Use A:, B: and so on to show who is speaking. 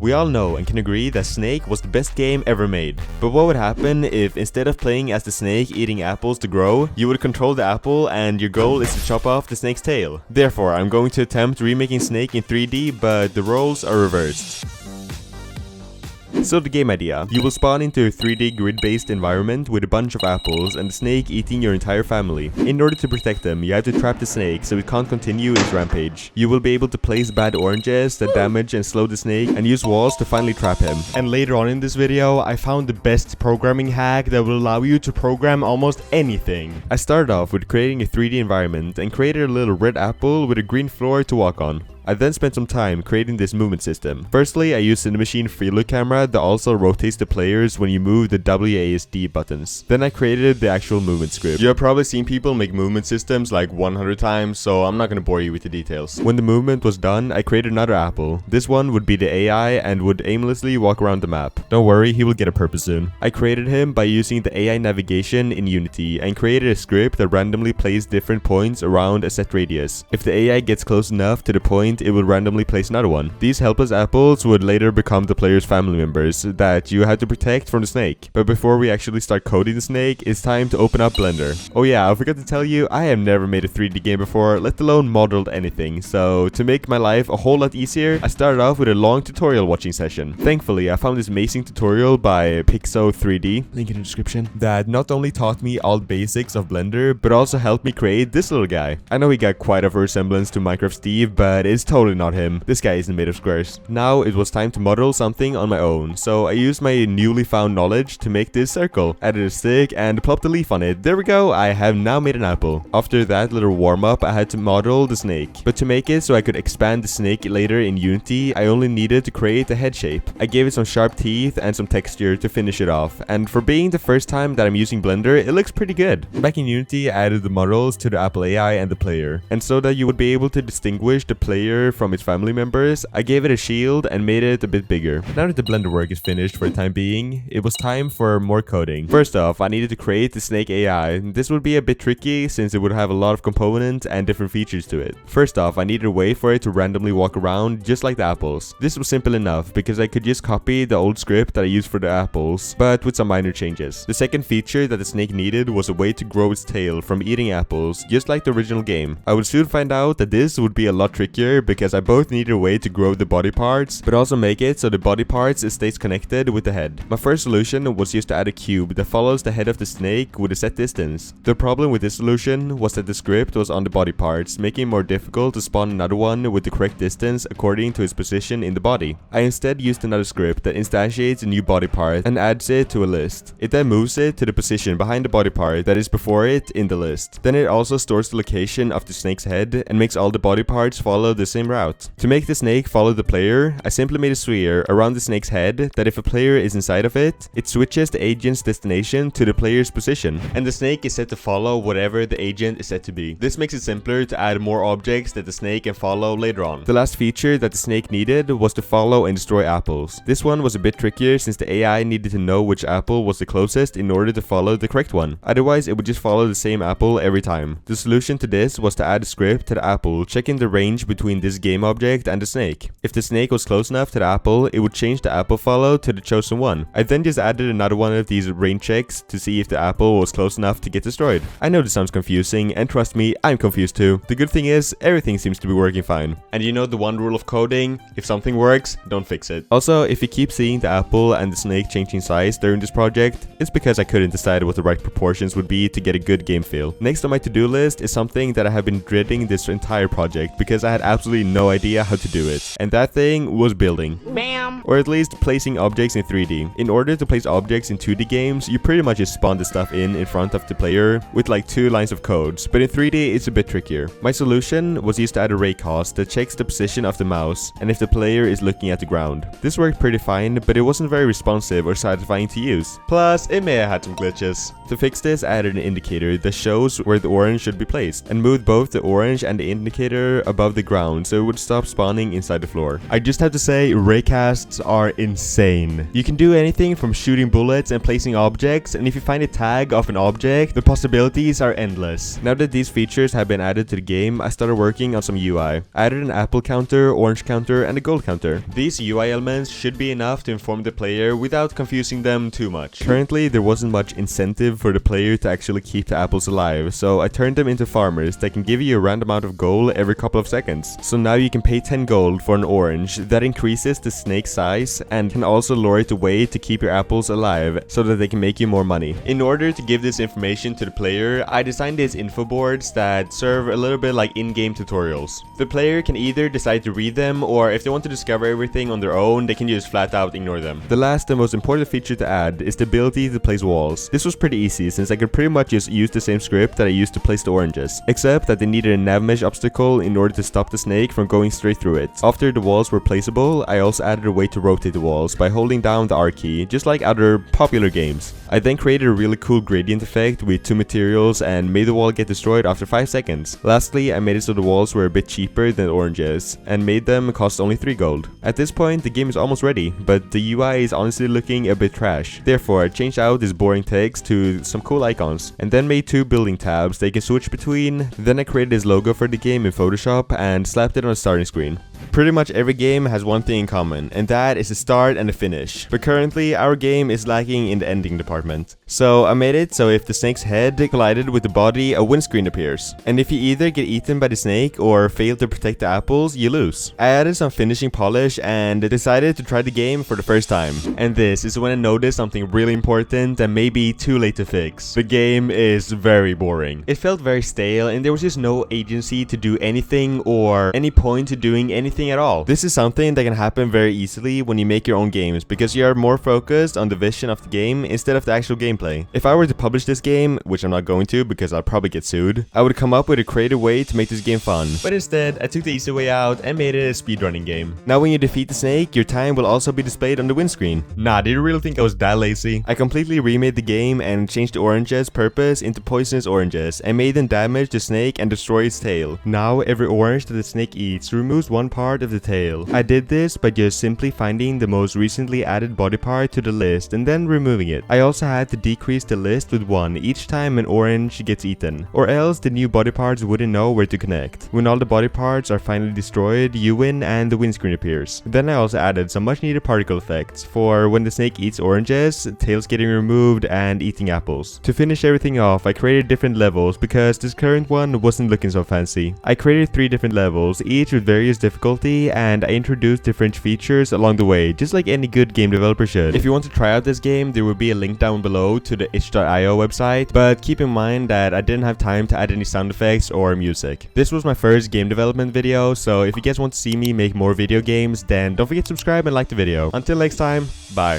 A: We all know and can agree that Snake was the best game ever made. But what would happen if instead of playing as the snake eating apples to grow, you would control the apple and your goal is to chop off the snake's tail? Therefore, I'm going to attempt remaking Snake in 3D, but the roles are reversed. So the game idea: you will spawn into a 3D grid-based environment with a bunch of apples and the snake eating your entire family. In order to protect them, you have to trap the snake so it can't continue its rampage. You will be able to place bad oranges that damage and slow the snake and use walls to finally trap him. And later on in this video, I found the best programming hack that will allow you to program almost anything. I started off with creating a 3D environment and created a little red apple with a green floor to walk on. I then spent some time creating this movement system. Firstly, I used a machine freelook camera that also rotates the players when you move the WASD buttons. Then I created the actual movement script. You have probably seen people make movement systems like 100 times, so I'm not gonna bore you with the details. When the movement was done, I created another apple. This one would be the AI and would aimlessly walk around the map. Don't worry, he will get a purpose soon. I created him by using the AI navigation in Unity and created a script that randomly plays different points around a set radius. If the AI gets close enough to the point, it would randomly place another one. These helpless apples would later become the player's family members that you had to protect from the snake. But before we actually start coding the snake, it's time to open up Blender. Oh yeah, I forgot to tell you, I have never made a 3D game before, let alone modeled anything. So to make my life a whole lot easier, I started off with a long tutorial watching session. Thankfully, I found this amazing tutorial by Pixo3D, link in the description, that not only taught me all the basics of Blender, but also helped me create this little guy. I know he got quite a resemblance to Minecraft Steve, but it's totally not him. This guy isn't made of squares. Now it was time to model something on my own, so I used my newly found knowledge to make this circle. Added a stick and plopped a leaf on it. There we go, I have now made an apple. After that little warm up, I had to model the snake. But to make it so I could expand the snake later in Unity, I only needed to create the head shape. I gave it some sharp teeth and some texture to finish it off, and for being the first time that I'm using Blender, it looks pretty good. Back in Unity, I added the models to the Apple AI and the player, and so that you would be able to distinguish the player from its family members, I gave it a shield and made it a bit bigger. Now that the Blender work is finished for the time being, it was time for more coding. First off, I needed to create the snake AI. This would be a bit tricky since it would have a lot of components and different features to it. First off, I needed a way for it to randomly walk around just like the apples. This was simple enough because I could just copy the old script that I used for the apples, but with some minor changes. The second feature that the snake needed was a way to grow its tail from eating apples, just like the original game. I would soon find out that this would be a lot trickier because I both needed a way to grow the body parts, but also make it so the body parts stays connected with the head. My first solution was just to add a cube that follows the head of the snake with a set distance. The problem with this solution was that the script was on the body parts, making it more difficult to spawn another one with the correct distance according to its position in the body. I instead used another script that instantiates a new body part and adds it to a list. It then moves it to the position behind the body part that is before it in the list. Then it also stores the location of the snake's head and makes all the body parts follow the same route. To make the snake follow the player, I simply made a sphere around the snake's head that if a player is inside of it, it switches the agent's destination to the player's position, and the snake is set to follow whatever the agent is set to be. This makes it simpler to add more objects that the snake can follow later on. The last feature that the snake needed was to follow and destroy apples. This one was a bit trickier since the AI needed to know which apple was the closest in order to follow the correct one. Otherwise, it would just follow the same apple every time. The solution to this was to add a script to the apple, checking the range between this game object and the snake. If the snake was close enough to the apple, it would change the apple follow to the chosen one. I then just added another one of these range checks to see if the apple was close enough to get destroyed. I know this sounds confusing, and trust me, I'm confused too. The good thing is, everything seems to be working fine. And you know the one rule of coding, if something works, don't fix it. Also, if you keep seeing the apple and the snake changing size during this project, it's because I couldn't decide what the right proportions would be to get a good game feel. Next on my to-do list is something that I have been dreading this entire project because I had absolutely no idea how to do it. And that thing was building.
B: Bam!
A: Or at least placing objects in 3D. In order to place objects in 2D games, you pretty much just spawn the stuff in front of the player with like 2 lines of codes, but in 3D it's a bit trickier. My solution was used to add a raycast that checks the position of the mouse and if the player is looking at the ground. This worked pretty fine, but it wasn't very responsive or satisfying to use. Plus, it may have had some glitches. To fix this, I added an indicator that shows where the orange should be placed, and moved both the orange and the indicator above the ground down so it would stop spawning inside the floor. I just have to say, raycasts are insane. You can do anything from shooting bullets and placing objects, and if you find a tag of an object, the possibilities are endless. Now that these features have been added to the game, I started working on some UI. I added an apple counter, orange counter, and a gold counter. These UI elements should be enough to inform the player without confusing them too much. Currently, there wasn't much incentive for the player to actually keep the apples alive, so I turned them into farmers that can give you a random amount of gold every couple of seconds. So now you can pay 10 gold for an orange. That increases the snake size and can also lower it away to keep your apples alive so that they can make you more money. In order to give this information to the player, I designed these info boards that serve a little bit like in-game tutorials. The player can either decide to read them, or if they want to discover everything on their own, they can just flat out ignore them. The last and most important feature to add is the ability to place walls. This was pretty easy since I could pretty much just use the same script that I used to place the oranges, except that they needed a nav mesh obstacle in order to stop the snake from going straight through it. After the walls were placeable, I also added a way to rotate the walls by holding down the R key, just like other popular games. I then created a really cool gradient effect with 2 materials and made the wall get destroyed after 5 seconds. Lastly, I made it so the walls were a bit cheaper than the oranges and made them cost only 3 gold. At this point, the game is almost ready, but the UI is honestly looking a bit trash. Therefore, I changed out this boring text to some cool icons and then made 2 building tabs they can switch between. Then I created this logo for the game in Photoshop and slapped it on the starting screen. Pretty much every game has one thing in common, and that is the start and the finish. But currently, our game is lacking in the ending department. So I made it so if the snake's head collided with the body, a windscreen appears. And if you either get eaten by the snake or fail to protect the apples, you lose. I added some finishing polish and decided to try the game for the first time. And this is when I noticed something really important and maybe too late to fix. The game is very boring. It felt very stale and there was just no agency to do anything or any point to doing anything at all. This is something that can happen very easily when you make your own games because you are more focused on the vision of the game instead of the actual gameplay. If I were to publish this game, which I'm not going to because I'll probably get sued, I would come up with a creative way to make this game fun. But instead, I took the easy way out and made it a speedrunning game. Now when you defeat the snake, your time will also be displayed on the windscreen. Nah, did you really think I was that lazy? I completely remade the game and changed the oranges' purpose into poisonous oranges and made them damage the snake and destroy its tail. Now every orange that the snake eats removes one part of the tail. I did this by just simply finding the most recently added body part to the list and then removing it. I also had to decrease the list with 1 each time an orange gets eaten, or else the new body parts wouldn't know where to connect. When all the body parts are finally destroyed, you win and the windscreen appears. Then I also added some much needed particle effects for when the snake eats oranges, tails getting removed and eating apples. To finish everything off, I created different levels because this current one wasn't looking so fancy. I created 3 different levels, each with various difficulty, and I introduced different features along the way, just like any good game developer should. If you want to try out this game, there will be a link down below to the itch.io website, but keep in mind that I didn't have time to add any sound effects or music. This was my first game development video, so if you guys want to see me make more video games, then don't forget to subscribe and like the video. Until next time, bye.